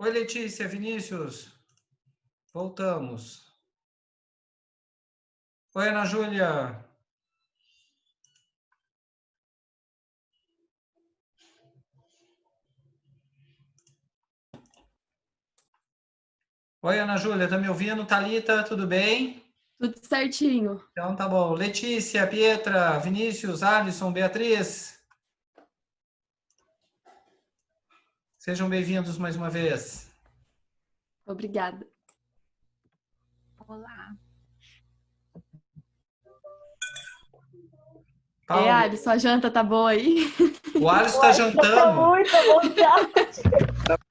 Oi, Letícia, Vinícius. Voltamos. Oi, Ana Júlia. Oi, Ana Júlia, tá me ouvindo? Thalita, tudo bem? Tudo certinho. Então tá bom. Letícia, Pietra, Vinícius, Alisson, Beatriz, sejam bem-vindos mais uma vez. Obrigada. Olá. Paulo, Alisson, a janta tá boa aí? o Alisson está jantando. Muita vontade.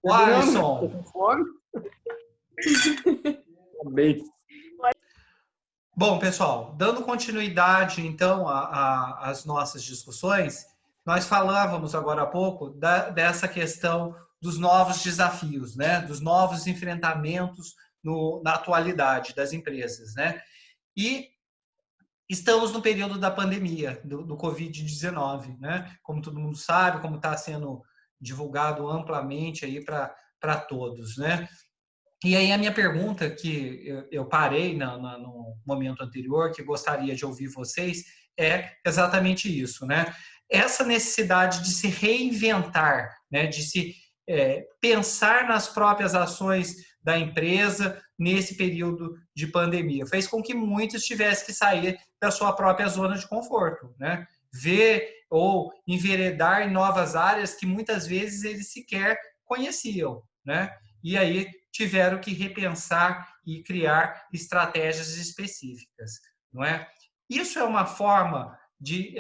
O Alisson. Bem. Bom, pessoal, dando continuidade, então, às nossas discussões, nós falávamos agora há pouco dessa questão dos novos desafios, né? Dos novos enfrentamentos na atualidade das empresas, né? E estamos no período da pandemia, do Covid-19, né? Como todo mundo sabe, como está sendo divulgado amplamente aí para todos, né? E aí a minha pergunta, que eu parei no momento anterior, que gostaria de ouvir vocês, é exatamente isso, né? Essa necessidade de se reinventar, né? De se pensar nas próprias ações da empresa nesse período de pandemia. Fez com que muitos tivessem que sair da sua própria zona de conforto, né? Ver ou enveredar em novas áreas que muitas vezes eles sequer conheciam, né? E aí tiveram que repensar e criar estratégias específicas, não é? Isso é uma forma de...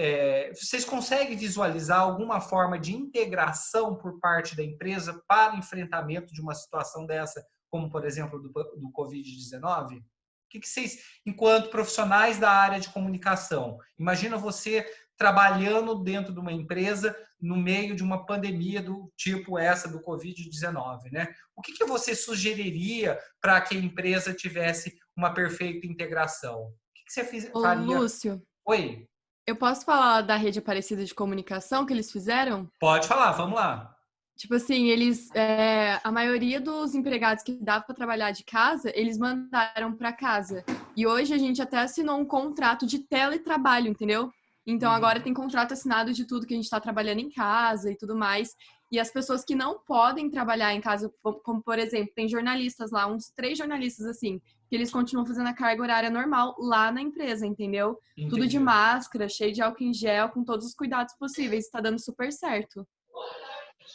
vocês conseguem visualizar alguma forma de integração por parte da empresa para o enfrentamento de uma situação dessa, como, por exemplo, do Covid-19? O que vocês, enquanto profissionais da área de comunicação, imagina você trabalhando dentro de uma empresa no meio de uma pandemia do tipo essa do Covid-19, né? O que você sugeriria para que a empresa tivesse uma perfeita integração? O que você Ô, faria? Lúcio, Oi, eu posso falar da rede Aparecida de comunicação que eles fizeram? pode falar, vamos lá. Tipo assim, a maioria dos empregados que dava para trabalhar de casa, eles mandaram para casa. E hoje a gente até assinou um contrato de teletrabalho, entendeu? Então agora tem contrato assinado de tudo que a gente está trabalhando em casa e tudo mais. E as pessoas que não podem trabalhar em casa, como por exemplo, tem jornalistas lá, uns 3 jornalistas assim, que eles continuam fazendo a carga horária normal lá na empresa, entendeu? Tudo de Entendi. máscara, cheio de álcool em gel, com todos os cuidados possíveis. Está dando super certo.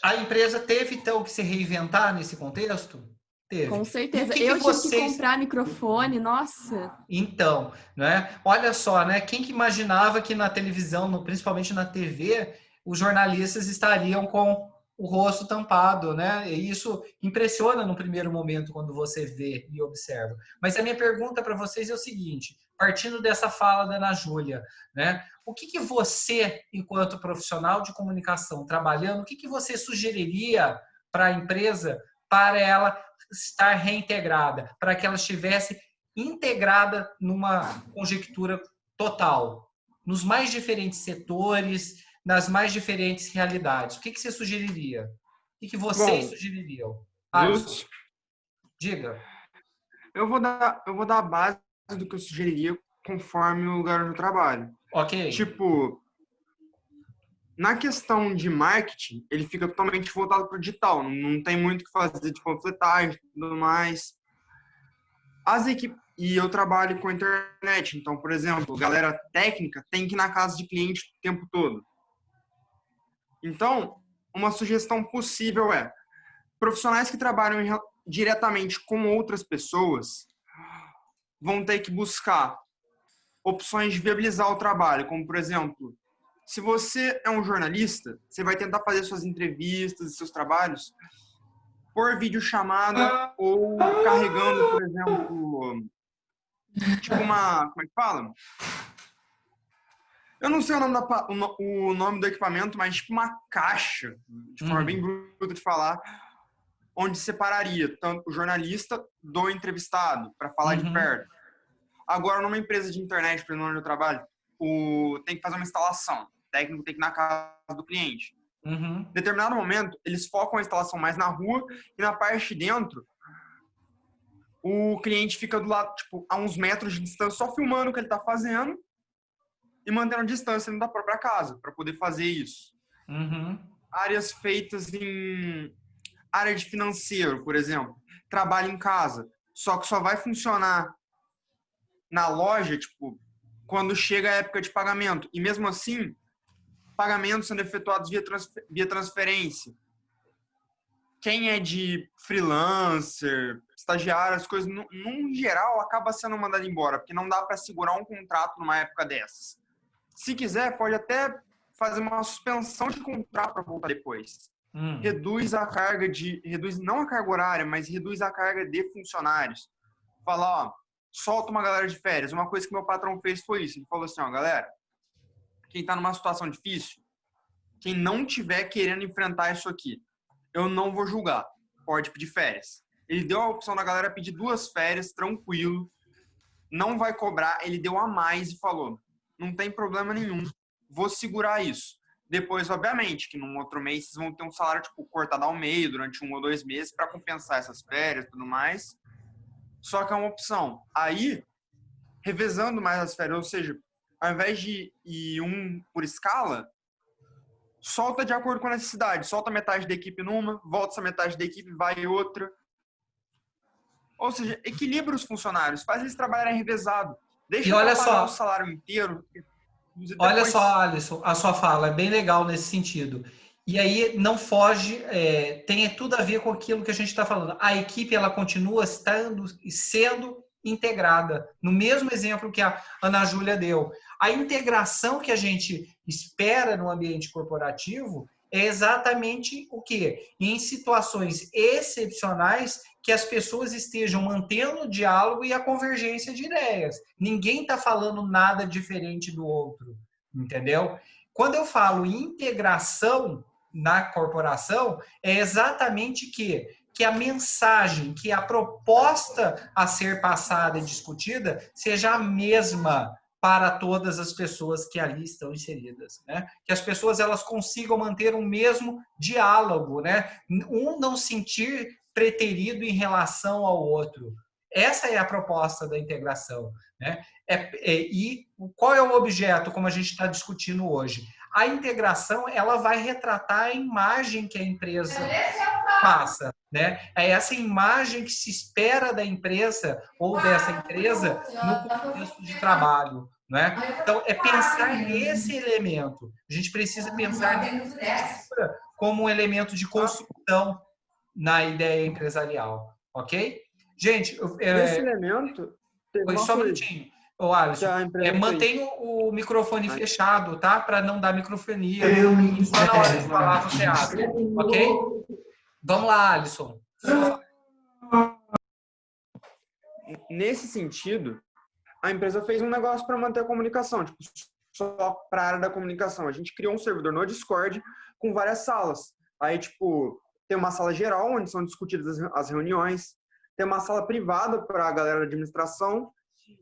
A empresa teve, então, que se reinventar nesse contexto? Com Teve. E o certeza. que Eu tive que vocês... comprar microfone, nossa. Então, né? Olha só, né? Quem que imaginava que na televisão, principalmente na TV, os jornalistas estariam com o rosto tampado, né? E isso impressiona no primeiro momento quando você vê e observa. Mas a minha pergunta para vocês é o seguinte, partindo dessa fala da Ana Júlia, né? O que você, enquanto profissional de comunicação, trabalhando, o que você sugeriria para a empresa para ela estar reintegrada, para que ela estivesse integrada numa conjectura total, nos mais diferentes setores, nas mais diferentes realidades. O que você sugeriria? O que vocês Bom, sugeririam? Alisson, Lúcio, diga. eu vou dar a base do que eu sugeriria conforme o lugar onde eu trabalho. Ok. Tipo, na questão de marketing, ele fica totalmente voltado para o digital. Não tem muito o que fazer de panfletagem e tudo mais. As equipes, e eu trabalho com a internet, então, por exemplo, galera técnica tem que ir na casa de cliente o tempo todo. Então, uma sugestão possível é profissionais que trabalham diretamente com outras pessoas vão ter que buscar opções de viabilizar o trabalho, como, por exemplo, se você é um jornalista, você vai tentar fazer suas entrevistas e seus trabalhos por videochamada ou carregando, por exemplo, tipo como é que fala? Eu não sei o nome do equipamento, mas tipo uma caixa, de forma bem bruta de falar, onde separaria tanto o jornalista do entrevistado, para falar de perto. Agora, numa empresa de internet, por exemplo, onde eu trabalho, tem que fazer uma instalação. O técnico tem que ir na casa do cliente. Uhum. Em determinado momento, eles focam a instalação mais na rua e na parte de dentro, o cliente fica do lado, tipo, a uns metros de distância, só filmando o que ele está fazendo e mantendo a distância dentro da própria casa para poder fazer isso. Uhum. Áreas feitas em área de financeiro, por exemplo, trabalho em casa, só que só vai funcionar na loja, tipo, quando chega a época de pagamento. E mesmo assim, pagamentos sendo efetuados via transferência. Quem é de freelancer, estagiário, as coisas, num geral, acaba sendo mandado embora, porque não dá para segurar um contrato numa época dessas. Se quiser, pode até fazer uma suspensão de contrato para voltar depois. Reduz a carga reduz não a carga horária, mas reduz a carga de funcionários. Fala, ó, solta uma galera de férias. Uma coisa que meu patrão fez foi isso. Ele falou assim, ó, galera, quem tá numa situação difícil, quem não tiver querendo enfrentar isso aqui, eu não vou julgar. Pode pedir férias. Ele deu a opção da galera pedir 2 férias, tranquilo. Não vai cobrar. Ele deu a mais e falou, não tem problema nenhum. Vou segurar isso. Depois, obviamente, que num outro mês vocês vão ter um salário tipo, cortado ao meio durante 1 ou 2 meses para compensar essas férias e tudo mais. Só que é uma opção. Aí, revezando mais as férias, ou seja, ao invés de ir um por escala, solta de acordo com a necessidade. Solta metade da equipe numa, volta essa metade da equipe, vai outra. Ou seja, equilibra os funcionários, faz eles trabalharem revezado. Deixa E olha para pagar só, o salário inteiro. olha só, Alisson, a sua fala é bem legal nesse sentido. E aí não foge, tem tudo a ver com aquilo que a gente está falando. A equipe ela continua sendo integrada. No mesmo exemplo que a Ana Júlia deu. A integração que a gente espera no ambiente corporativo é exatamente o quê? Em situações excepcionais que as pessoas estejam mantendo o diálogo e a convergência de ideias. Ninguém está falando nada diferente do outro, entendeu? Quando eu falo integração na corporação, é exatamente que a mensagem, que a proposta a ser passada e discutida seja a mesma para todas as pessoas que ali estão inseridas, né? Que as pessoas elas consigam manter o mesmo diálogo, né? Um não sentir preterido em relação ao outro. Essa é a proposta da integração, né? E qual é o objeto, como a gente está discutindo hoje? A integração ela vai retratar a imagem que a empresa passa, né? É essa imagem que se espera da empresa ou dessa empresa no contexto de trabalho, né? Então, é pensar nesse elemento. A gente precisa pensar como um elemento de construção na ideia empresarial, ok? Gente, Nesse elemento, tem só um minutinho. Ô, Alisson, mantenha o microfone fechado, tá? Para não dar microfonia. E só na hora de falar você abre, ok? Vamos lá, Alisson. Nesse sentido, a empresa fez um negócio para manter a comunicação, tipo, só para a área da comunicação. A gente criou um servidor no Discord com várias salas. Aí, tipo, tem uma sala geral, onde são discutidas as reuniões, tem uma sala privada para a galera da administração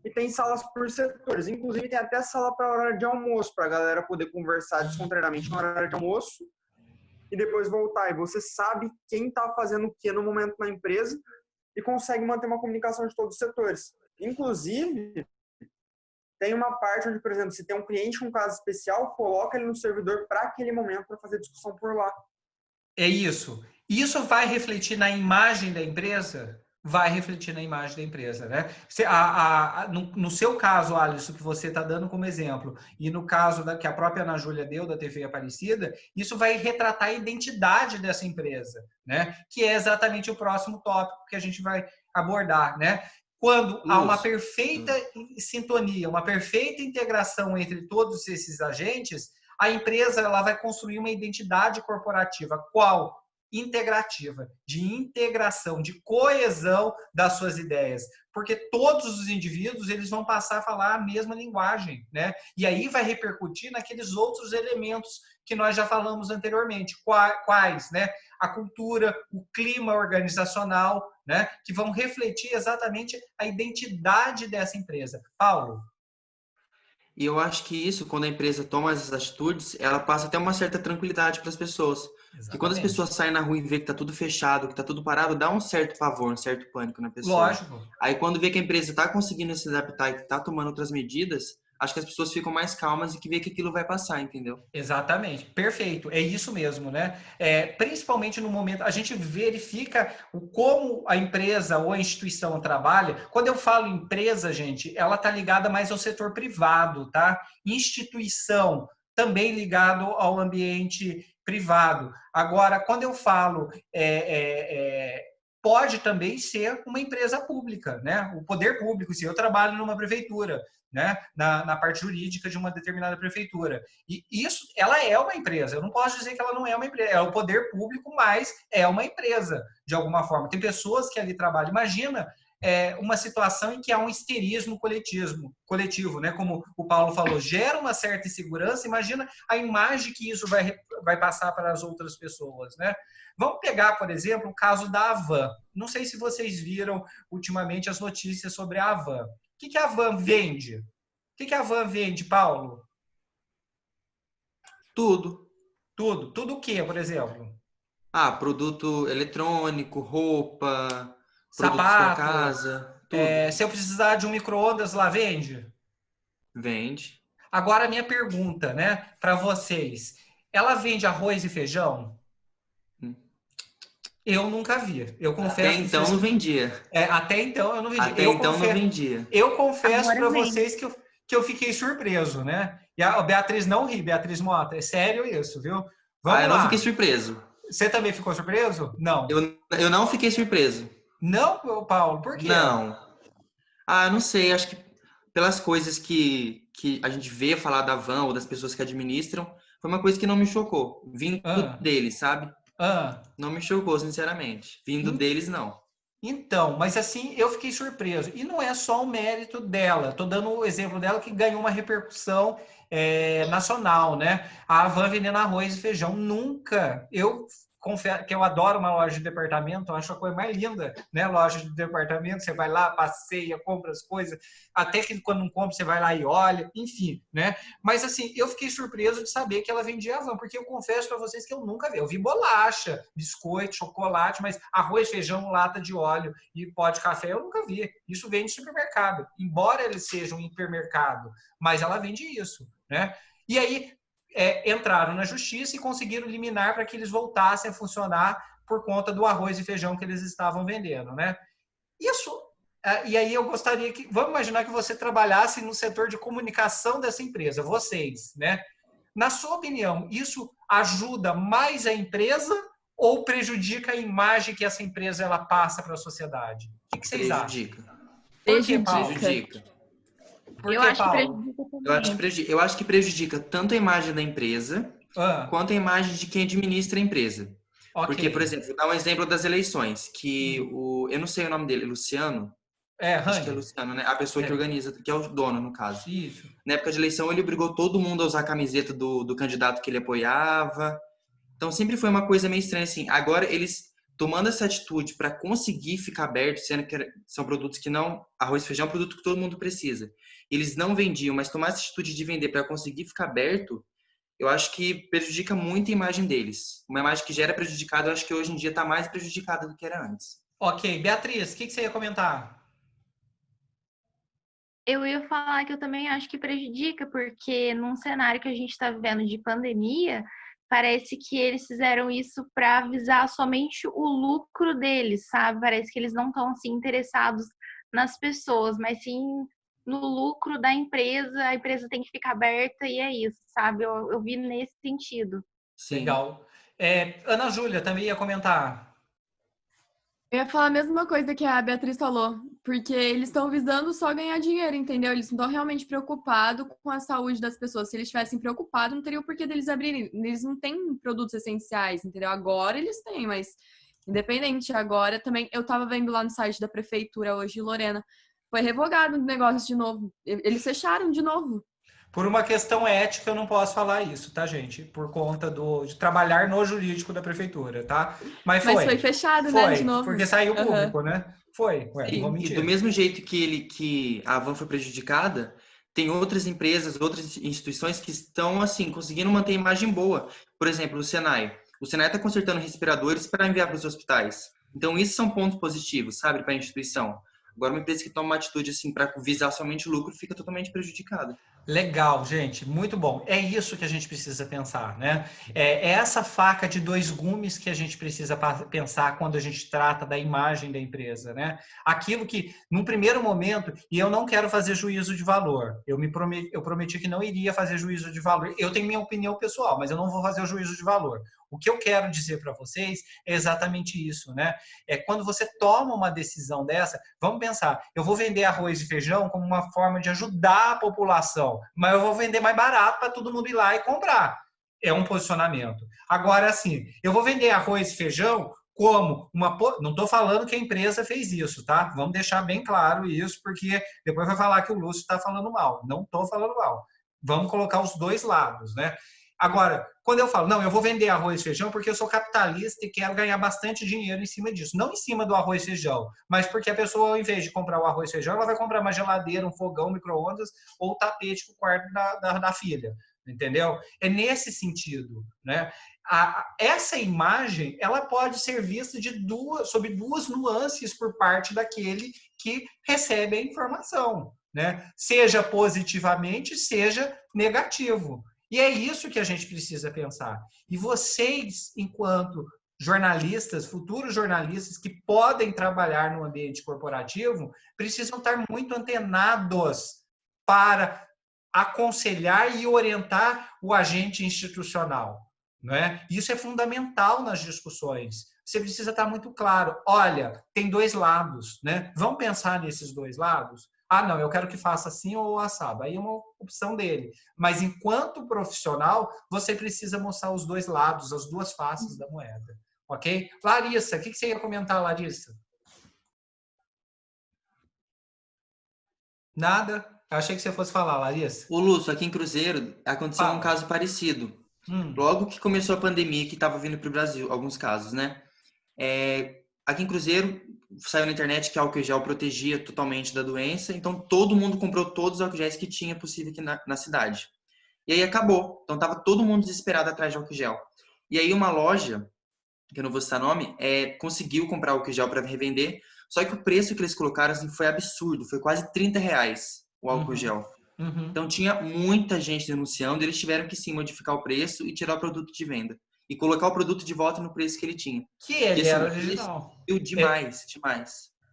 e tem salas por setores. Inclusive, tem até sala para horário de almoço, para a galera poder conversar descontraidamente no horário de almoço e depois voltar. E você sabe quem está fazendo o que no momento na empresa e consegue manter uma comunicação de todos os setores. Inclusive, tem uma parte onde, por exemplo, se tem um cliente com um caso especial, coloca ele no servidor para aquele momento para fazer discussão por lá. É isso. Isso vai refletir na imagem da empresa? Vai refletir na imagem da empresa, né? No seu caso, Alisson, que você está dando como exemplo, e no caso que a própria Ana Júlia deu, da TV Aparecida, isso vai retratar a identidade dessa empresa, né? Que é exatamente o próximo tópico que a gente vai abordar, né? Quando há uma perfeita sintonia, uma perfeita integração entre todos esses agentes, a empresa ela vai construir uma identidade corporativa. Qual? Integrativa, de integração, de coesão das suas ideias, porque todos os indivíduos eles vão passar a falar a mesma linguagem, né? E aí vai repercutir naqueles outros elementos que nós já falamos anteriormente, quais, né? A cultura, o clima organizacional, né? Que vão refletir exatamente a identidade dessa empresa. Paulo? E eu acho que isso, quando a empresa toma essas atitudes, ela passa até uma certa tranquilidade para as pessoas. Porque quando as Exatamente. pessoas saem na rua e vê que tá tudo fechado, que tá tudo parado, dá um certo pavor, um certo pânico na pessoa. Lógico. Aí quando vê que a empresa tá conseguindo se adaptar e que tá tomando outras medidas, acho que as pessoas ficam mais calmas e que vê que aquilo vai passar, entendeu? Exatamente, perfeito, é isso mesmo, né? Principalmente no momento, a gente verifica como a empresa ou a instituição trabalha. Quando eu falo empresa, gente, ela está ligada mais ao setor privado, tá? Instituição também ligado ao ambiente privado. Agora, quando eu falo pode também ser uma empresa pública, né? O poder público, se eu trabalho numa prefeitura, né? Na parte jurídica de uma determinada prefeitura. E isso, ela é uma empresa. Eu não posso dizer que ela não é uma empresa. É o poder público, mas é uma empresa, de alguma forma. Tem pessoas que ali trabalham. Imagina uma situação em que há um histerismo coletivo, né? Como o Paulo falou, gera uma certa insegurança. Imagina a imagem que isso vai passar para as outras pessoas, né? Vamos pegar, por exemplo, o caso da Havan. Não sei se vocês viram ultimamente as notícias sobre a Havan. O que a Havan vende? O que a Havan vende, Paulo? Tudo. Tudo. Tudo o que, por exemplo? Ah, produto eletrônico, roupa, produtos para Sapato. casa, tudo. Se eu precisar de um micro-ondas, lá vende? Vende. Agora, a minha pergunta, né, para vocês. Ela vende arroz e feijão? Hum. Eu nunca vi. Eu Até confesso para então vocês não que vendia. até então eu não vendi. Até então não vendia. Eu confesso Agora para vem. vocês que eu fiquei surpreso, né? E a Beatriz não ri, Beatriz Mota. É sério isso, viu? Ah, Vamos eu não fiquei lá. surpreso. Você também ficou surpreso? Não. Eu não fiquei surpreso. Não, Paulo, por quê? Não. Ah, eu não sei. Acho que pelas coisas que a gente vê falar da Van ou das pessoas que administram, foi uma coisa que não me chocou. Vindo Ah, deles, sabe? ah. Não me chocou, sinceramente. Vindo deles, não. Então, mas assim, eu fiquei surpreso. E não é só o mérito dela. Estou dando o exemplo dela que ganhou uma repercussão nacional, né? A Havan vendendo arroz e feijão. Nunca. Eu confesso que eu adoro uma loja de departamento, eu acho a coisa mais linda, né? Loja de departamento, você vai lá, passeia, compra as coisas, até que quando não compra, você vai lá e olha, enfim, né? Mas assim, eu fiquei surpreso de saber que ela vendia Havan, porque eu confesso para vocês que eu nunca vi. Eu vi bolacha, biscoito, chocolate, mas arroz, feijão, lata de óleo e pó de café eu nunca vi. Isso vende em supermercado. Embora ele seja um hipermercado, mas ela vende isso, né? E aí entraram na justiça e conseguiram liminar para que eles voltassem a funcionar por conta do arroz e feijão que eles estavam vendendo, né? Isso. E aí eu gostaria que, vamos imaginar que você trabalhasse no setor de comunicação dessa empresa, vocês, né? Na sua opinião, isso ajuda mais a empresa ou prejudica a imagem que essa empresa ela passa para a sociedade? O que vocês acham? Prejudica. Por que, Paulo? Prejudica. Por Eu que, acho que Paulo? prejudica Eu acho que prejudica tanto a imagem da empresa Ah, quanto a imagem de quem administra a empresa. ok. Porque, por exemplo, vou dar um exemplo das eleições, que eu não sei o nome dele, Luciano, acho que é Randy. Luciano, né? A pessoa que organiza, que é o dono, no caso. Isso. Na época de eleição, ele obrigou todo mundo a usar a camiseta do candidato que ele apoiava. Então, sempre foi uma coisa meio estranha, assim. Agora, eles tomando essa atitude para conseguir ficar aberto, sendo que são produtos que não... Arroz e feijão é um produto que todo mundo precisa. Eles não vendiam, mas tomar essa atitude de vender para conseguir ficar aberto, eu acho que prejudica muito a imagem deles. Uma imagem que já era prejudicada, eu acho que hoje em dia está mais prejudicada do que era antes. Ok. Beatriz, o que você ia comentar? Eu ia falar que eu também acho que prejudica, porque num cenário que a gente está vivendo de pandemia, parece que eles fizeram isso para visar somente o lucro deles, sabe? Parece que eles não estão assim interessados nas pessoas, mas sim no lucro da empresa. A empresa tem que ficar aberta e é isso, sabe? Eu vi nesse sentido. Sim. Legal. Ana Júlia também ia comentar. Eu ia falar a mesma coisa que a Beatriz falou, porque eles estão visando só ganhar dinheiro, entendeu? Eles não estão realmente preocupados com a saúde das pessoas. Se eles estivessem preocupados, não teria o porquê deles abrirem. Eles não têm produtos essenciais, entendeu? Agora eles têm, mas independente. Agora também, eu tava vendo lá no site da prefeitura hoje, Lorena, foi revogado o negócio de novo. Eles fecharam de novo. Por uma questão ética, eu não posso falar isso, tá, gente? Por conta de trabalhar no jurídico da prefeitura, tá? Mas foi fechado, né, de novo. Porque saiu público, né? Foi. Ué, não vou Sim, e mentir. do mesmo jeito que a Van foi prejudicada, tem outras empresas, outras instituições que estão, assim, conseguindo manter a imagem boa. Por exemplo, o Senai. O Senai está consertando respiradores para enviar para os hospitais. Então, isso são pontos positivos, sabe, para a instituição. Agora, uma empresa que toma uma atitude, assim, para visar somente o lucro, fica totalmente prejudicada. Legal, gente, muito bom. É isso que a gente precisa pensar, né? É essa faca de dois gumes que a gente precisa pensar quando a gente trata da imagem da empresa, né? Aquilo que, num primeiro momento, e eu não quero fazer juízo de valor, eu prometi que não iria fazer juízo de valor. Eu tenho minha opinião pessoal, mas eu não vou fazer o juízo de valor. O que eu quero dizer para vocês é exatamente isso, né? É quando você toma uma decisão dessa, vamos pensar, eu vou vender arroz e feijão como uma forma de ajudar a população, mas eu vou vender mais barato para todo mundo ir lá e comprar. É um posicionamento. Agora, assim, eu vou vender arroz e feijão como uma... Não estou falando que a empresa fez isso, tá? Vamos deixar bem claro isso, porque depois vai falar que o Lúcio está falando mal. Não estou falando mal. Vamos colocar os dois lados, né? Agora, quando eu falo, não, eu vou vender arroz e feijão porque eu sou capitalista e quero ganhar bastante dinheiro em cima disso. Não em cima do arroz e feijão, mas porque a pessoa, ao invés de comprar o arroz e feijão, ela vai comprar uma geladeira, um fogão, um micro-ondas ou o tapete para o quarto da filha. Entendeu? É nesse sentido, né? Essa imagem, ela pode ser vista sob duas nuances por parte daquele que recebe a informação, né? Seja positivamente, seja negativo. E é isso que a gente precisa pensar. E vocês, enquanto jornalistas, futuros jornalistas que podem trabalhar no ambiente corporativo, precisam estar muito antenados para aconselhar e orientar o agente institucional. Não é? Isso é fundamental nas discussões. Você precisa estar muito claro. Olha, tem dois lados, né? Vamos pensar nesses dois lados? Ah, não, eu quero que faça assim ou assado. Aí é uma opção dele. Mas enquanto profissional, você precisa mostrar os dois lados, as duas faces da moeda. Ok? Larissa, o que você ia comentar, Larissa? Nada? Eu achei que você fosse falar, Larissa. Ô, Lúcio, aqui em Cruzeiro aconteceu um caso parecido. Logo que começou a pandemia, que estava vindo para o Brasil, alguns casos, né? Aqui em Cruzeiro, saiu na internet que álcool gel protegia totalmente da doença, então todo mundo comprou todos os álcool géis que tinha possível aqui na cidade. E aí acabou, então estava todo mundo desesperado atrás de álcool gel. E aí uma loja, que eu não vou citar nome, conseguiu comprar álcool gel para revender, só que o preço que eles colocaram assim, foi absurdo, foi quase R$30 o álcool gel. Então tinha muita gente denunciando, eles tiveram que sim modificar o preço e tirar o produto de venda. E colocar o produto de volta no preço que ele tinha. Que ele era original. Demais.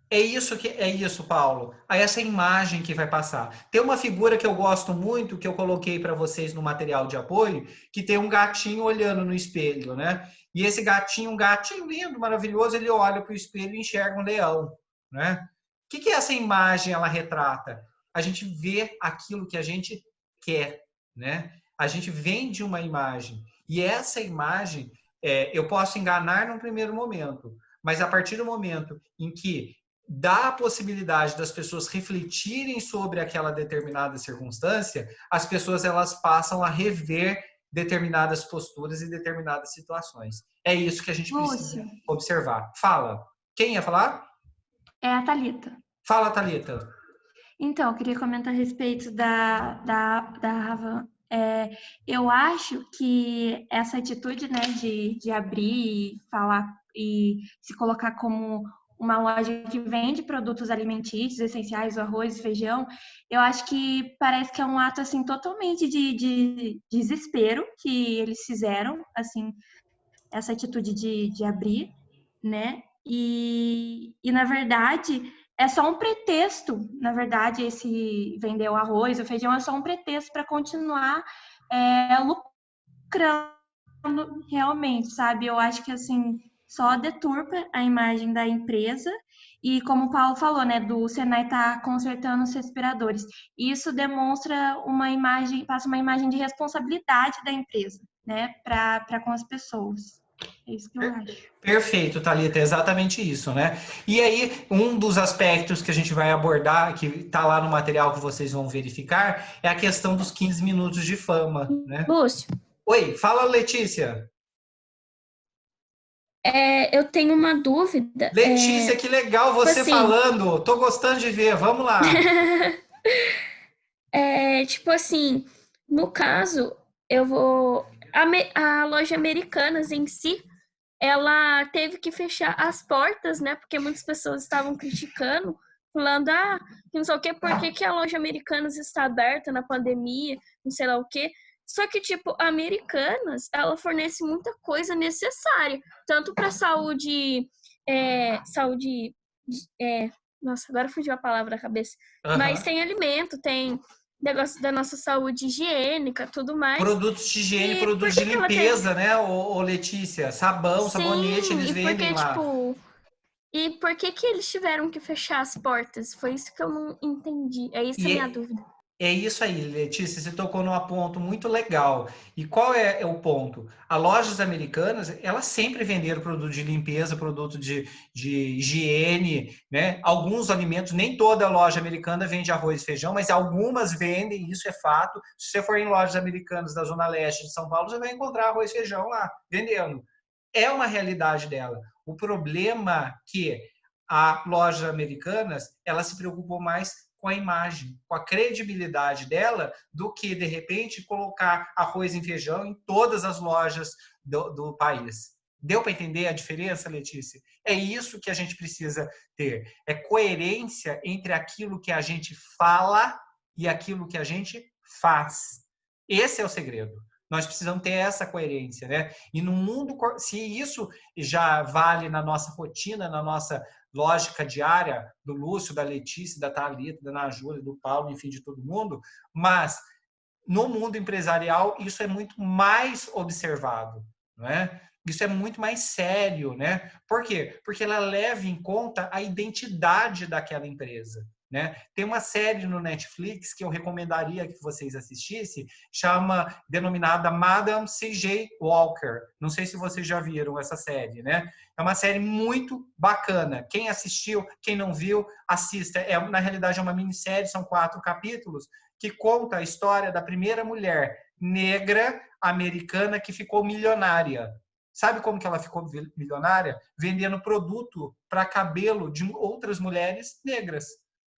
É isso, Paulo. Aí essa imagem que vai passar. Tem uma figura que eu gosto muito, que eu coloquei para vocês no material de apoio, que tem um gatinho olhando no espelho, né? E esse gatinho, um gatinho lindo, maravilhoso, ele olha para o espelho e enxerga um leão, né? O que essa imagem ela retrata? A gente vê aquilo que a gente quer, né? A gente vende uma imagem. E essa imagem, eu posso enganar num primeiro momento, mas a partir do momento em que dá a possibilidade das pessoas refletirem sobre aquela determinada circunstância, as pessoas elas passam a rever determinadas posturas e determinadas situações. É isso que a gente precisa observar. Fala. Quem ia falar? É a Thalita. Fala, Thalita. Então, eu queria comentar a respeito da Ravan. Eu acho que essa atitude, né, de abrir e falar e se colocar como uma loja que vende produtos alimentícios essenciais, o arroz, o feijão, eu acho que parece que é um ato assim totalmente de desespero que eles fizeram, assim, essa atitude de abrir, né? E na verdade é só um pretexto, na verdade, esse vender o arroz, o feijão é só um pretexto para continuar lucrando realmente, sabe? Eu acho que, assim, só deturpa a imagem da empresa e, como o Paulo falou, né, do Senai tá consertando os respiradores. Isso demonstra uma imagem, passa uma imagem de responsabilidade da empresa, né, para com as pessoas. É isso que eu acho. Perfeito, Thalita, é exatamente isso, né? E aí, um dos aspectos que a gente vai abordar, que está lá no material que vocês vão verificar, é a questão dos 15 minutos de fama, né? Lúcio. Oi, fala, Letícia. Eu tenho uma dúvida. Letícia, que legal você assim, falando. Tô gostando de ver, vamos lá. Tipo assim, no caso, eu vou. A loja Americanas em si, ela teve que fechar as portas, né? Porque muitas pessoas estavam criticando, falando, que não sei o quê, por que que a loja Americanas está aberta na pandemia, não sei lá o quê. Só que, tipo, a Americanas, ela fornece muita coisa necessária, tanto para saúde, nossa, agora fugiu a palavra da cabeça, mas Aham. tem alimento, tem negócio da nossa saúde higiênica, tudo mais. Produtos de higiene, E por produtos de que que ela teve limpeza, né, ô Letícia? Sabão, sabonete, Sim, eles e vendem porque, lá. tipo, e por que que eles tiveram que fechar as portas? Foi isso que eu não entendi. É isso a E minha é, dúvida. é isso aí, Letícia, você tocou num ponto muito legal. E qual é o ponto? As lojas americanas, elas sempre venderam produto de limpeza, produto de higiene, né? Alguns alimentos, nem toda loja americana vende arroz e feijão, mas algumas vendem, isso é fato. Se você for em lojas americanas da Zona Leste de São Paulo, você vai encontrar arroz e feijão lá, vendendo. É uma realidade dela. O problema é que a loja americanas, ela se preocupou mais com a imagem, com a credibilidade dela, do que, de repente, colocar arroz e feijão em todas as lojas do país. Deu para entender a diferença, Letícia? É isso que a gente precisa ter. É coerência entre aquilo que a gente fala e aquilo que a gente faz. Esse é o segredo. Nós precisamos ter essa coerência, né? E no mundo, se isso já vale na nossa rotina, na nossa lógica diária, do Lúcio, da Letícia, da Thalita, da Ana Júlia, do Paulo, enfim, de todo mundo, mas no mundo empresarial isso é muito mais observado, não é? Isso é muito mais sério, né? Por quê? Porque ela leva em conta a identidade daquela empresa. Né? Tem uma série no Netflix que eu recomendaria que vocês assistissem, denominada Madame C.J. Walker. Não sei se vocês já viram essa série, né? É uma série muito bacana. Quem assistiu, quem não viu, assista. Na realidade, é uma minissérie, são 4 capítulos, que conta a história da primeira mulher negra americana que ficou milionária. Sabe como que ela ficou milionária? Vendendo produto para cabelo de outras mulheres negras.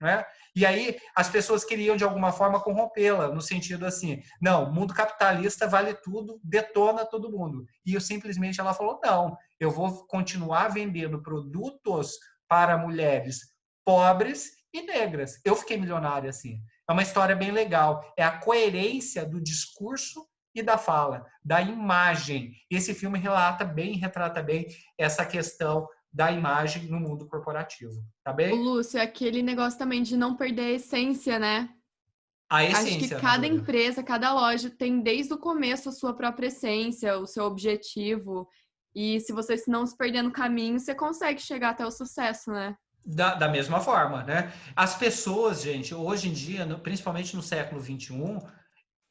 Né? E aí as pessoas queriam de alguma forma corrompê-la, no sentido assim, não, mundo capitalista vale tudo, detona todo mundo. E eu simplesmente ela falou, não, eu vou continuar vendendo produtos para mulheres pobres e negras. Eu fiquei milionária assim. É uma história bem legal. É a coerência do discurso e da fala, da imagem. Esse filme retrata bem essa questão da imagem no mundo corporativo, tá O bem? Lúcio, é aquele negócio também de não perder a essência, né? A Acho que essência, Ana cada Júlia. empresa, cada loja tem desde o começo a sua própria essência, o seu objetivo. E se você não se perder no caminho, você consegue chegar até o sucesso, né? Da mesma forma, né? As pessoas, gente, hoje em dia, principalmente no século XXI,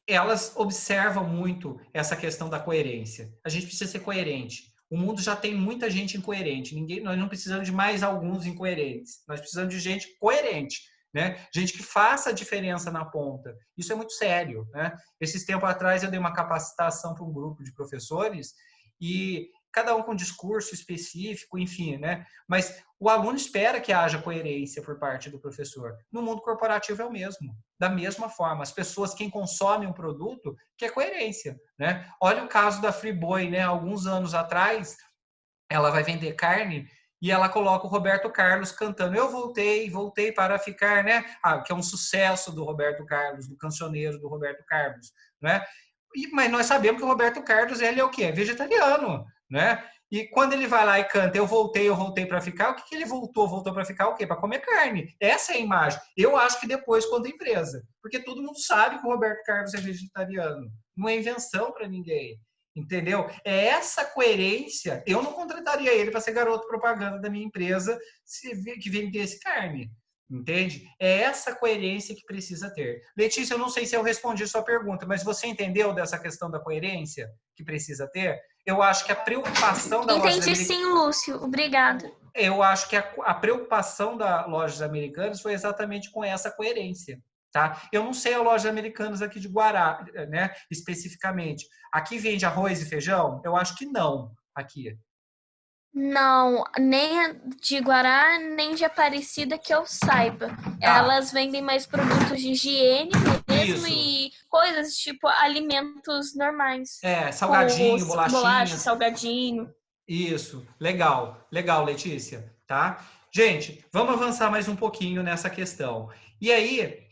elas observam muito essa questão da coerência. A gente precisa ser coerente. O mundo já tem muita gente incoerente. Nós não precisamos de mais alguns incoerentes. Nós precisamos de gente coerente, né? Gente que faça a diferença na ponta. Isso é muito sério, né? Esses tempos atrás eu dei uma capacitação para um grupo de professores e cada um com um discurso específico, enfim, né? Mas o aluno espera que haja coerência por parte do professor. No mundo corporativo é o mesmo. Da mesma forma, as pessoas, quem consome um produto, quer coerência, né? Olha o caso da Friboi, né? Alguns anos atrás, ela vai vender carne e ela coloca o Roberto Carlos cantando Eu voltei para ficar, né? Que é um sucesso do Roberto Carlos, do cancioneiro do Roberto Carlos, né? Mas nós sabemos que o Roberto Carlos, ele é o quê? É vegetariano, né? E quando ele vai lá e canta eu voltei para ficar, o que ele voltou? Voltou para ficar o quê? Para comer carne. Essa é a imagem. Eu acho que depois, quando a empresa. Porque todo mundo sabe que o Roberto Carlos é vegetariano. Não é invenção para ninguém. Entendeu? É essa coerência. Eu não contrataria ele para ser garoto propaganda da minha empresa que vendesse carne. Entende? É essa coerência que precisa ter. Letícia, eu não sei se eu respondi sua pergunta, mas você entendeu dessa questão da coerência que precisa ter? Eu acho que a preocupação da loja Entendi sim, Lúcio. Obrigado. eu acho que a preocupação da lojas americanas foi exatamente com essa coerência. Tá? Eu não sei a loja americanas aqui de Guará, né, especificamente. Aqui vende arroz e feijão? Eu acho que não, aqui. Não, nem de Guará, nem de Aparecida que eu saiba. Elas vendem mais produtos de higiene mesmo Isso. e coisas tipo alimentos normais. Salgadinho, Bolacha, bolachinhas. salgadinho. Isso, legal, legal, Letícia, tá? Gente, vamos avançar mais um pouquinho nessa questão. E aí,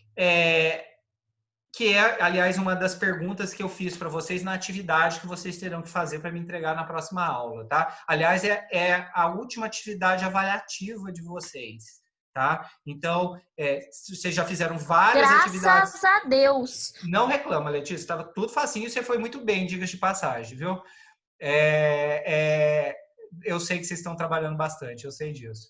que é, aliás, uma das perguntas que eu fiz para vocês na atividade que vocês terão que fazer para me entregar na próxima aula, tá? Aliás, é a última atividade avaliativa de vocês, tá? Então, vocês já fizeram várias atividades. Graças a Deus. Não reclama, Letícia, estava tudo facinho, você foi muito bem, diga de passagem, viu? Eu sei que vocês estão trabalhando bastante, eu sei disso.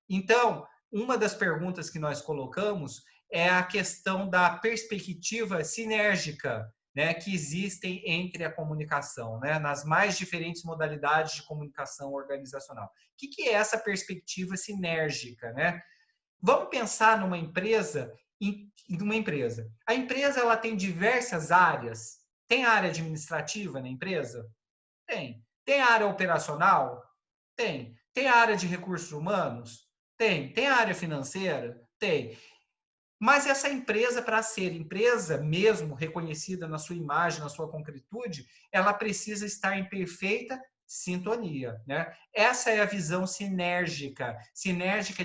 Então, uma das perguntas que nós colocamos é a questão da perspectiva sinérgica, né, que existem entre a comunicação, né, nas mais diferentes modalidades de comunicação organizacional. O que é essa perspectiva sinérgica, né? Vamos pensar numa empresa, A empresa ela tem diversas áreas. Tem área administrativa na empresa? Tem. Tem área operacional? Tem. Tem área de recursos humanos? Tem. Tem área financeira? Tem. Mas essa empresa, para ser empresa mesmo, reconhecida na sua imagem, na sua concretude, ela precisa estar em perfeita sintonia, né? Essa é a visão sinérgica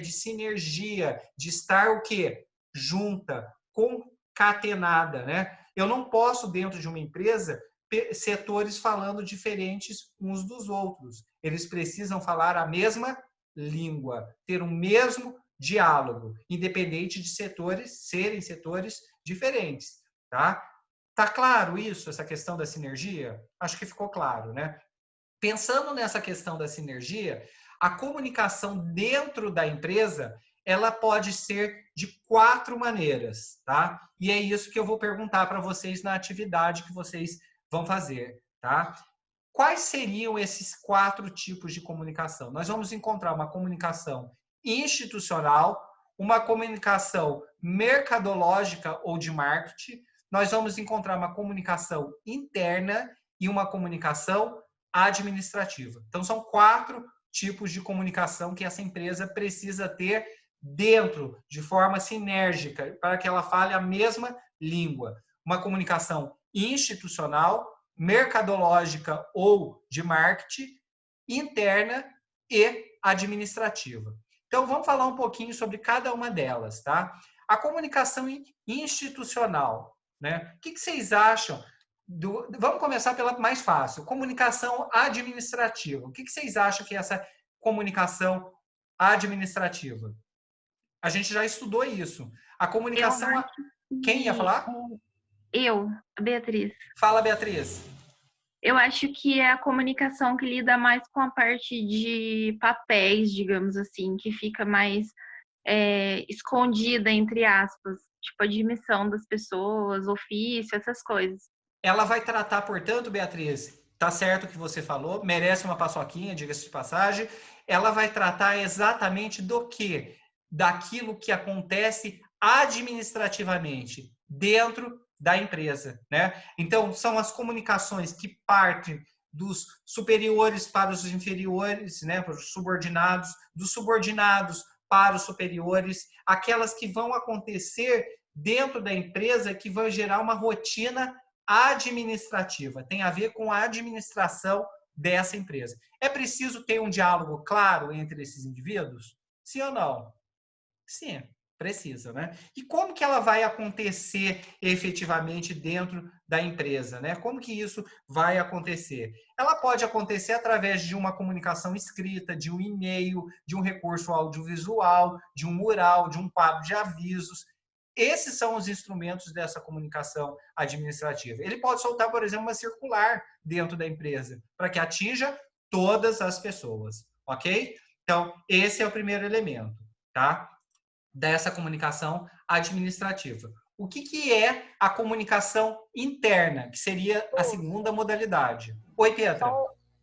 de sinergia, de estar o quê? Junta, concatenada, né? Eu não posso, dentro de uma empresa, setores falando diferentes uns dos outros. Eles precisam falar a mesma língua, ter o mesmo diálogo, independente de serem setores diferentes, tá? Tá claro isso, essa questão da sinergia? Acho que ficou claro, né? Pensando nessa questão da sinergia, a comunicação dentro da empresa, ela pode ser de 4 maneiras, tá? E é isso que eu vou perguntar para vocês na atividade que vocês vão fazer, tá? Quais seriam esses 4 tipos de comunicação? Nós vamos encontrar uma comunicação institucional, uma comunicação mercadológica ou de marketing, nós vamos encontrar uma comunicação interna e uma comunicação administrativa. Então, são 4 tipos de comunicação que essa empresa precisa ter dentro, de forma sinérgica, para que ela fale a mesma língua. Uma comunicação institucional, mercadológica ou de marketing, interna e administrativa. Então, vamos falar um pouquinho sobre cada uma delas, tá? A comunicação institucional, né? O que vocês acham? Vamos começar pela mais fácil. Comunicação administrativa. O que vocês acham que é essa comunicação administrativa? A gente já estudou isso. A comunicação... Quem ia falar? Beatriz. Fala, Beatriz. Eu acho que é a comunicação que lida mais com a parte de papéis, digamos assim, que fica mais escondida, entre aspas, tipo admissão das pessoas, ofício, essas coisas. Ela vai tratar, portanto, Beatriz, tá certo o que você falou, merece uma paçoquinha, diga-se de passagem, ela vai tratar exatamente do quê? Daquilo que acontece administrativamente dentro da empresa, né? Então, são as comunicações que partem dos superiores para os inferiores, né, para os subordinados, dos subordinados para os superiores, aquelas que vão acontecer dentro da empresa que vão gerar uma rotina administrativa, tem a ver com a administração dessa empresa. É preciso ter um diálogo claro entre esses indivíduos? Sim ou não? Sim, precisa, né? E como que ela vai acontecer efetivamente dentro da empresa, né? Como que isso vai acontecer? Ela pode acontecer através de uma comunicação escrita, de um e-mail, de um recurso audiovisual, de um mural, de um quadro de avisos. Esses são os instrumentos dessa comunicação administrativa. Ele pode soltar, por exemplo, uma circular dentro da empresa, para que atinja todas as pessoas, ok? Então, esse é o primeiro elemento, tá? Dessa comunicação administrativa. O que é a comunicação interna, que seria a segunda modalidade? Oi, Pietra.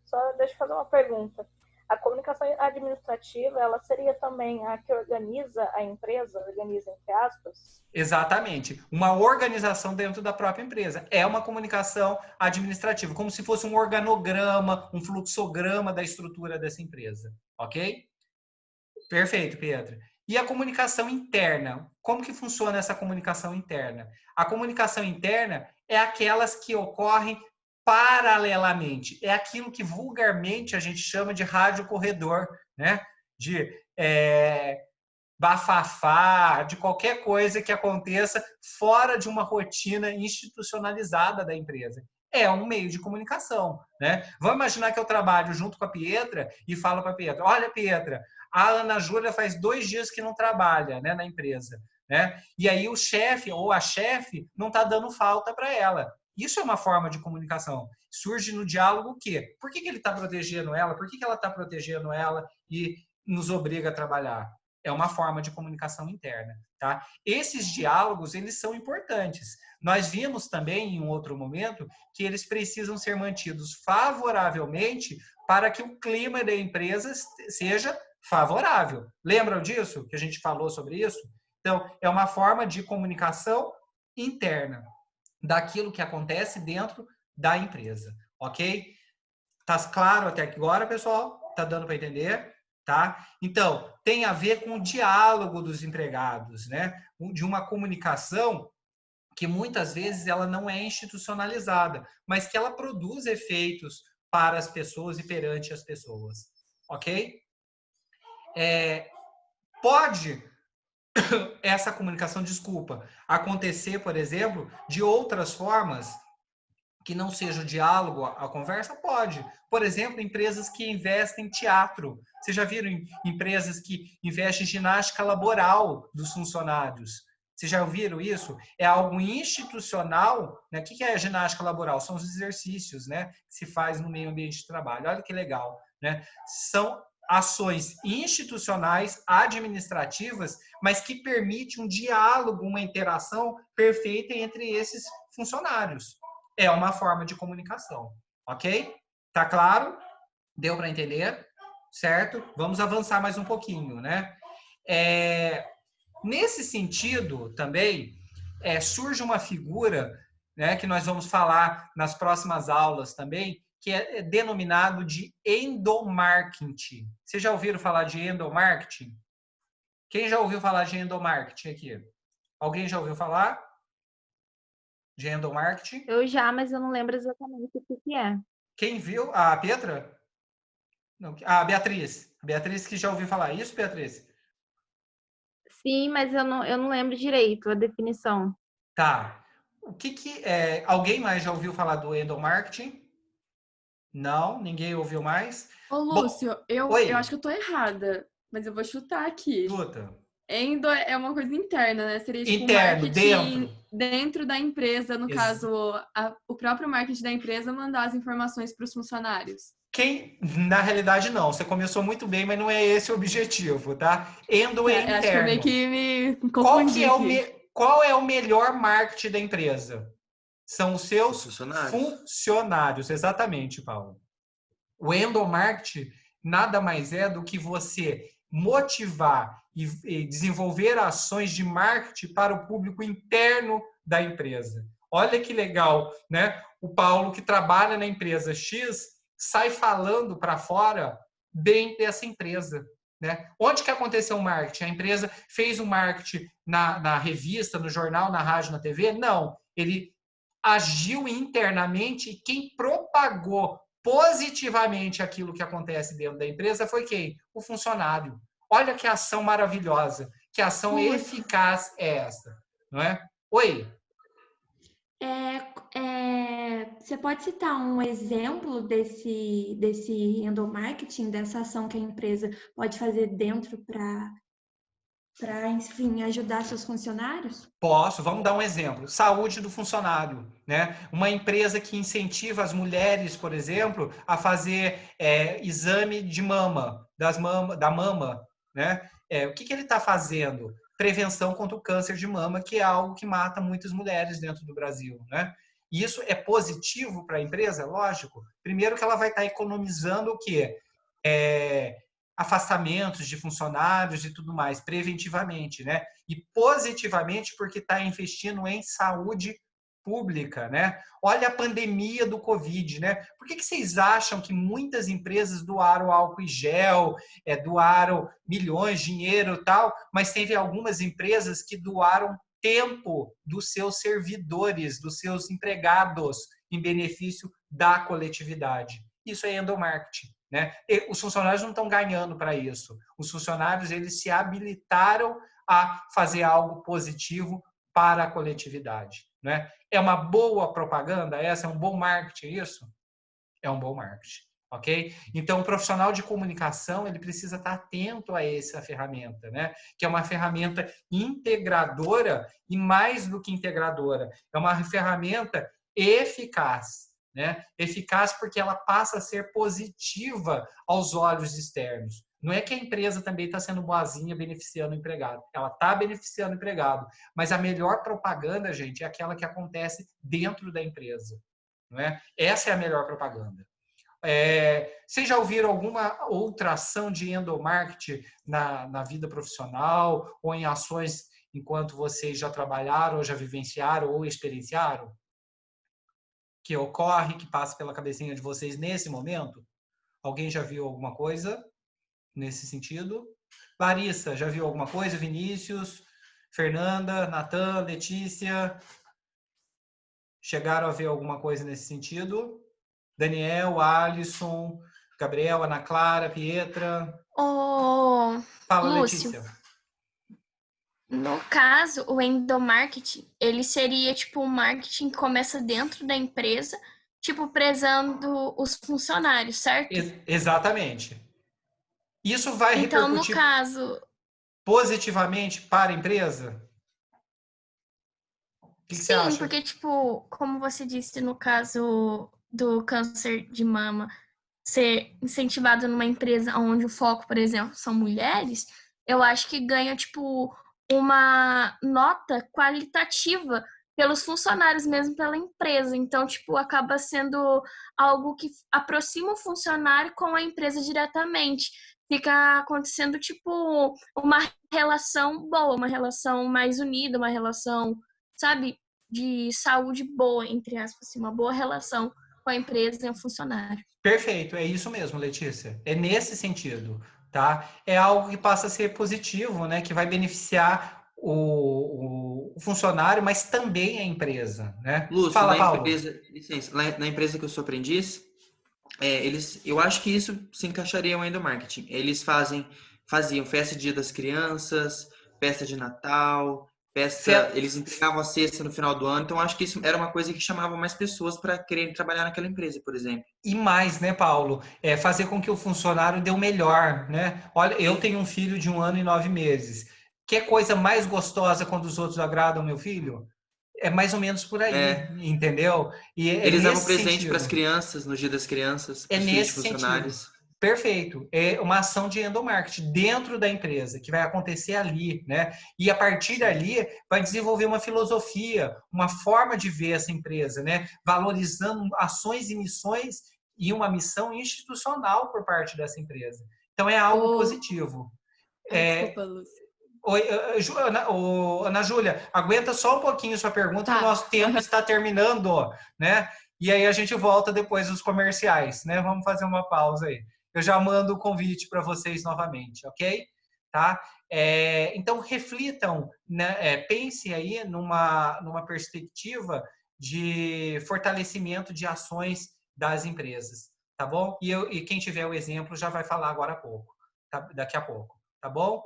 Só deixa eu fazer uma pergunta. A comunicação administrativa, ela seria também a que organiza a empresa, organiza entre aspas? Exatamente. Uma organização dentro da própria empresa. É uma comunicação administrativa, como se fosse um organograma, um fluxograma da estrutura dessa empresa. Ok? Perfeito, Pedro. E a comunicação interna? Como que funciona essa comunicação interna? A comunicação interna é aquelas que ocorrem paralelamente. É aquilo que vulgarmente a gente chama de rádio corredor, né? De bafafá, de qualquer coisa que aconteça fora de uma rotina institucionalizada da empresa. É um meio de comunicação, né? Vamos imaginar que eu trabalho junto com a Pietra e falo para a Pietra, olha, Pietra, a Ana Júlia faz 2 dias que não trabalha, né, na empresa, né? E aí o chefe ou a chefe não está dando falta para ela. Isso é uma forma de comunicação. Surge no diálogo o quê? Por que ele está protegendo ela? Por que ela está protegendo ela e nos obriga a trabalhar? É uma forma de comunicação interna, tá? Esses diálogos, eles são importantes. Nós vimos também, em um outro momento, que eles precisam ser mantidos favoravelmente para que o clima da empresa seja favorável. Lembram disso? Que a gente falou sobre isso? Então, é uma forma de comunicação interna daquilo que acontece dentro da empresa, ok? Tá claro até agora, pessoal? Tá dando para entender? Tá? Então, tem a ver com o diálogo dos empregados, né? De uma comunicação que muitas vezes ela não é institucionalizada, mas que ela produz efeitos para as pessoas e perante as pessoas, ok? Pode essa comunicação, desculpa, acontecer, por exemplo, de outras formas que não seja o diálogo, a conversa? Pode. Por exemplo, empresas que investem em teatro. Vocês já viram empresas que investem em ginástica laboral dos funcionários? Vocês já ouviram isso? É algo institucional, né? O que é a ginástica laboral? São os exercícios, né, que se faz no meio ambiente de trabalho. Olha que legal, né? São ações institucionais, administrativas, mas que permite um diálogo, uma interação perfeita entre esses funcionários. É uma forma de comunicação, ok? Tá claro? Deu para entender? Certo? Vamos avançar mais um pouquinho, né? Nesse sentido, também, surge uma figura, né, que nós vamos falar nas próximas aulas também, que é denominado de endomarketing. Vocês já ouviram falar de endomarketing? Quem já ouviu falar de endomarketing aqui? Alguém já ouviu falar de endomarketing? Eu já, mas eu não lembro exatamente o que é. Quem viu? A Petra? Não, a Beatriz. A Beatriz que já ouviu falar isso, Beatriz? Sim, mas eu não lembro direito a definição. Tá. O que é? Alguém mais já ouviu falar do endomarketing? Não, ninguém ouviu mais. Ô, Lúcio, Bom, eu acho que eu tô errada, mas eu vou chutar aqui. Luta. Endo é uma coisa interna, né? Seria tipo Interno, marketing dentro. dentro da empresa, no Ex- caso, o próprio marketing da empresa mandar as informações para os funcionários. Na realidade, não. Você começou muito bem, mas não é esse o objetivo, tá? Endo é Acho que eu meio interno. que me confundi aqui. Qual é o melhor marketing da empresa? São os seus funcionários. Exatamente, Paulo. O endomarketing nada mais é do que você motivar e desenvolver ações de marketing para o público interno da empresa. Olha que legal, né? O Paulo, que trabalha na empresa X, sai falando para fora bem dessa empresa, né? Onde que aconteceu o marketing? A empresa fez o marketing na revista, no jornal, na rádio, na TV? Não. Ele agiu internamente e quem propagou positivamente aquilo que acontece dentro da empresa foi quem? O funcionário. Olha que ação maravilhosa, que ação eficaz é essa, não é? Oi? Você pode citar um exemplo desse endomarketing, dessa ação que a empresa pode fazer dentro para, enfim, ajudar seus funcionários? Posso, vamos dar um exemplo. Saúde do funcionário, né? Uma empresa que incentiva as mulheres, por exemplo, a fazer exame de mama, da mama, né? O que ele está fazendo? Prevenção contra o câncer de mama, que é algo que mata muitas mulheres dentro do Brasil, né? E isso é positivo para a empresa? Lógico. Primeiro que ela vai estar economizando o quê? afastamentos de funcionários e tudo mais, preventivamente, né? E positivamente porque está investindo em saúde pública, né? Olha a pandemia do Covid, né? Por que vocês acham que muitas empresas doaram álcool em gel, doaram milhões de dinheiro e tal, mas teve algumas empresas que doaram tempo dos seus servidores, dos seus empregados, em benefício da coletividade? Isso é endomarketing, né? E os funcionários não estão ganhando para isso. Os funcionários, eles se habilitaram a fazer algo positivo para a coletividade, né? É uma boa propaganda essa? É um bom marketing isso? É um bom marketing, ok? Então, o profissional de comunicação, ele precisa estar atento a essa ferramenta, né? Que é uma ferramenta integradora e mais do que integradora, é uma ferramenta eficaz, né? Eficaz porque ela passa a ser positiva aos olhos externos. Não é que a empresa também está sendo boazinha, beneficiando o empregado. Ela está beneficiando o empregado. Mas a melhor propaganda, gente, é aquela que acontece dentro da empresa. Não é? Essa é a melhor propaganda. Vocês já ouviram alguma outra ação de endomarketing na vida profissional ou em ações enquanto vocês já trabalharam, ou já vivenciaram, ou experienciaram? Que ocorre, que passa pela cabecinha de vocês nesse momento? Alguém já viu alguma coisa nesse sentido? Larissa, já viu alguma coisa? Vinícius, Fernanda, Natan, Letícia, chegaram a ver alguma coisa nesse sentido? Daniel, Alisson, Gabriel, Ana Clara, Pietra. Fala, Lúcio, Letícia. no caso, o endomarketing, ele seria tipo um marketing que começa dentro da empresa, tipo prezando os funcionários, certo? Exatamente. Isso vai Então, no repercutir caso, positivamente para a empresa? O que você acha? sim, porque tipo, como você disse no caso do câncer de mama ser incentivado numa empresa onde o foco, por exemplo, são mulheres, eu acho que ganha tipo uma nota qualitativa pelos funcionários, mesmo pela empresa. Então, tipo, acaba sendo algo que aproxima o funcionário com a empresa diretamente. Fica acontecendo, tipo, uma relação boa, uma relação mais unida, uma relação, sabe, de saúde boa, entre aspas, assim, uma boa relação com a empresa e o funcionário. Perfeito, é isso mesmo, Letícia. É nesse sentido, tá? É algo que passa a ser positivo, né? Que vai beneficiar o funcionário, mas também a empresa, né? Lúcio, Fala, Paulo. licença, na empresa que eu sou aprendiz, eu acho que isso se encaixaria no endomarketing. Eles faziam festa de Dia das Crianças, festa de Natal, eles entregavam a cesta no final do ano, então acho que isso era uma coisa que chamava mais pessoas para quererem trabalhar naquela empresa, por exemplo. E mais, né, Paulo? Fazer com que o funcionário dê o melhor, né? Olha, eu tenho um filho de 1 ano e 9 meses. Que coisa mais gostosa quando os outros agradam meu filho? É mais ou menos por aí, entendeu? E eles davam presente para as crianças no Dia das Crianças, para os filhos de funcionários. Sentido. Perfeito. É uma ação de endomarketing dentro da empresa, que vai acontecer ali, né? E a partir dali vai desenvolver uma filosofia, uma forma de ver essa empresa, né? Valorizando ações e missões e uma missão institucional por parte dessa empresa. Então é algo positivo. Desculpa, Lúcia. Oi, Ana Júlia, aguenta só um pouquinho sua pergunta, que o nosso tempo está terminando, né? E aí a gente volta depois dos comerciais, né? Vamos fazer uma pausa aí. Eu já mando o convite para vocês novamente, ok? Tá? Então, reflitam, né? Pensem aí numa perspectiva de fortalecimento de ações das empresas, tá bom? E quem tiver o exemplo já vai falar agora há pouco, tá? Daqui a pouco, tá bom?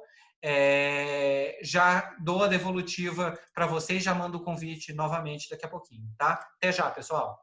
Já dou a devolutiva para vocês, já mando o convite novamente daqui a pouquinho, tá? Até já, pessoal!